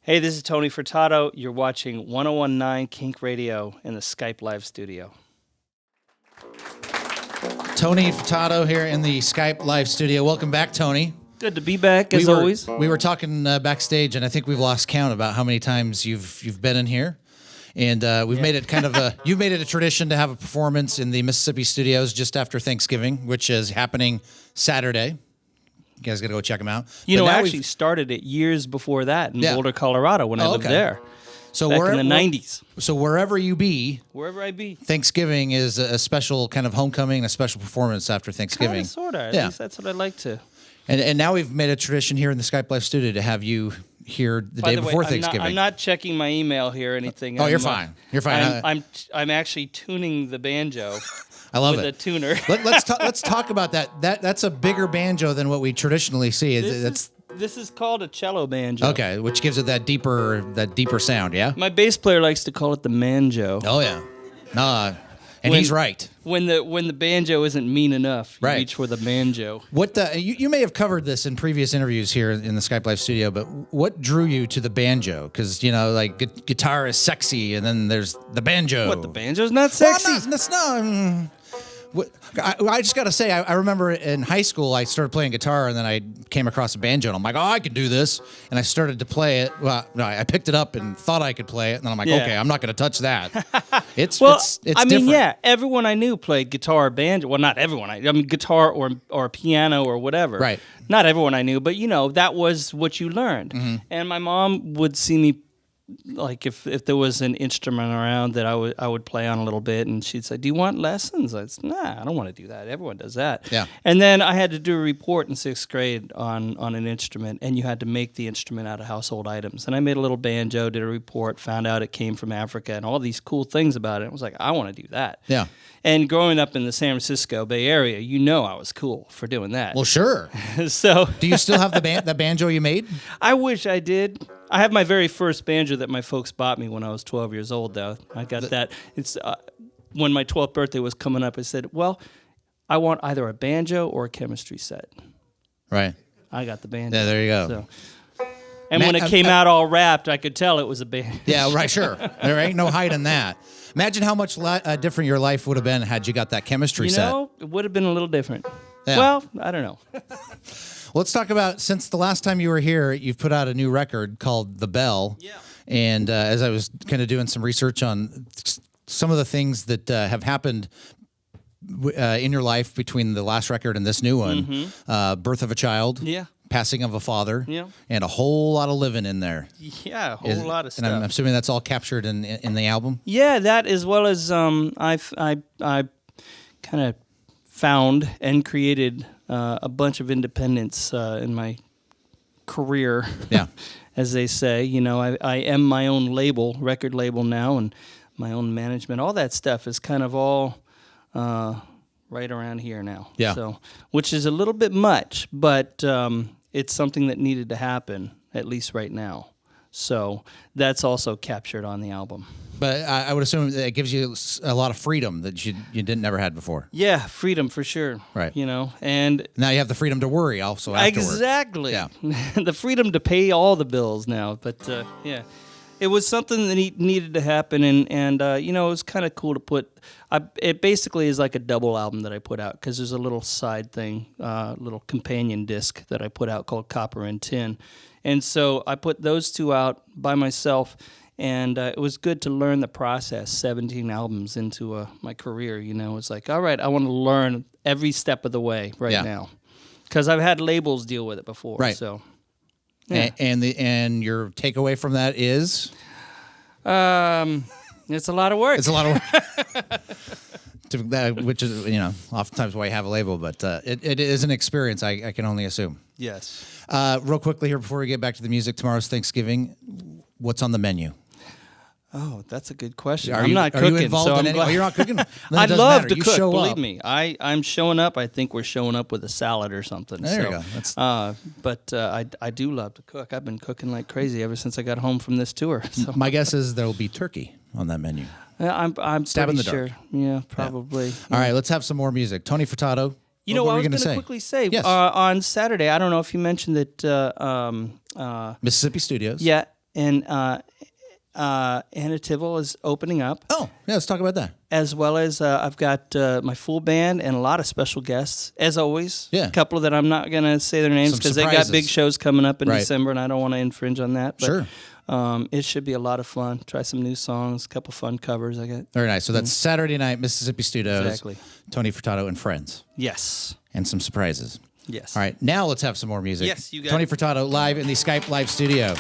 Hey, this is Tony Furtado. You're watching 101.9 KINK Radio in the Skype Live studio. Tony Furtado here in the Skype Live studio. Welcome back, Tony. Good to be back, as always. We were talking backstage, and I think we've lost count about how many times you've been in here. And we've made it kind of you've made it a tradition to have a performance in the Mississippi studios just after Thanksgiving, which is happening Saturday. You guys got to go check them out. I actually started it years before that in Boulder, Colorado, when I lived there. So back in the 90s. So wherever I be, Thanksgiving is a special kind of homecoming, a special performance after Thanksgiving. Kind of, sort of. At least that's what I like to. And now we've made a tradition here in the Skype Live studio to have you here the day before Thanksgiving. I'm not checking my email here or anything. Oh, you're fine. You're fine. I'm actually tuning the banjo. I love with it. a tuner. Let's talk about that. That's a bigger banjo than what we traditionally see. This is called a cello banjo. Okay, which gives it that deeper sound. Yeah. My bass player likes to call it the manjo. Oh yeah. And he's right. When the banjo isn't mean enough, you reach for the banjo. You may have covered this in previous interviews here in the Skype Live studio, but what drew you to the banjo? Because like guitar is sexy, and then there's the banjo. What, the banjo's not sexy? Well, that's not. I just got to say, I remember in high school, I started playing guitar, and then I came across a banjo, and I'm like, oh, I can do this. And I started to play it. Well, no, I picked it up and thought I could play it, and then I'm like, okay, I'm not going to touch that. It's different. Everyone I knew played guitar or banjo. Well, not everyone. I mean, guitar or piano or whatever. Right. Not everyone I knew, but, that was what you learned. Mm-hmm. And my mom would see me, like if there was an instrument around that I would play on a little bit, and she'd say, "Do you want lessons?" I'd say, "Nah, I don't want to do that. Everyone does that." Yeah. And then I had to do a report in 6th grade on an instrument, and you had to make the instrument out of household items. And I made a little banjo, did a report, found out it came from Africa, and all these cool things about it. I was like, I want to do that. Yeah. And growing up in the San Francisco Bay Area, I was cool for doing that. Well, sure. So, do you still have the banjo you made? I wish I did. I have my very first banjo that my folks bought me when I was 12 years old, though. I got that. It's when my 12th birthday was coming up, I said, well, I want either a banjo or a chemistry set. Right. I got the banjo. Yeah, there you go. So. And when it came out all wrapped, I could tell it was a banjo. Yeah, right, sure. There ain't no hiding that. Imagine how much different your life would have been had you got that chemistry set. It would have been a little different. Yeah. Well, I don't know. Well, let's talk about, since the last time you were here, you've put out a new record called The Bell. Yeah. And as I was kind of doing some research on some of the things that have happened in your life between the last record and this new one, birth of a child, passing of a father, and a whole lot of living in there. Yeah, a whole lot of stuff. And I'm assuming that's all captured in the album? Yeah, that as well as I kind of found and created a bunch of independence in my career, as they say. I am my own record label now, and my own management. All that stuff is kind of all right around here now. Yeah. So, which is a little bit much, but it's something that needed to happen, at least right now. So that's also captured on the album. But I would assume that it gives you a lot of freedom that you never had before. Yeah, freedom for sure. Right. And now you have the freedom to worry also afterward. Exactly. Yeah. The freedom to pay all the bills now. But it was something that needed to happen, and it was kind of cool to put. It basically is like a double album that I put out, because there's a little side thing, little companion disc that I put out called Copper and Tin. And so I put those two out by myself, and it was good to learn the process, 17 albums into my career. It's like, all right, I want to learn every step of the way now, because I've had labels deal with it before. Right. So, yeah. And your takeaway from that is? It's a lot of work. It's a lot of work. Which is, oftentimes why you have a label, but it is an experience, I can only assume. Yes. Real quickly here before we get back to the music, tomorrow's Thanksgiving. What's on the menu? Oh, that's a good question. Are I'm not cooking. Are you involved in any? Oh, you're not cooking? I'd love to cook, show believe up. me. I'm showing up. I think we're showing up with a salad or something. There you go. But I do love to cook. I've been cooking like crazy ever since I got home from this tour. So. My guess is there will be turkey on that menu. Yeah, I'm Stab in the sure. dark. Yeah, probably. Yeah. All right, let's have some more music. Tony Furtado. What I was going to quickly say, yes. On Saturday, I don't know if you mentioned that... Mississippi Studios. Yeah, and Anativil is opening up. Oh, yeah, let's talk about that. As well as I've got my full band and a lot of special guests, as always. Yeah. A couple that I'm not going to say their names Some because they got surprises. big shows coming up in Right. December, and I don't want to infringe on that. But, Sure. it should be a lot of fun. Try some new songs, a couple fun covers I got. Very nice. So that's Saturday night, Mississippi Studios. Exactly. Tony Furtado and friends. Yes. And some surprises. Yes. All right, now let's have some more music. Yes, you got Tony it. Furtado live in the Skype live studio.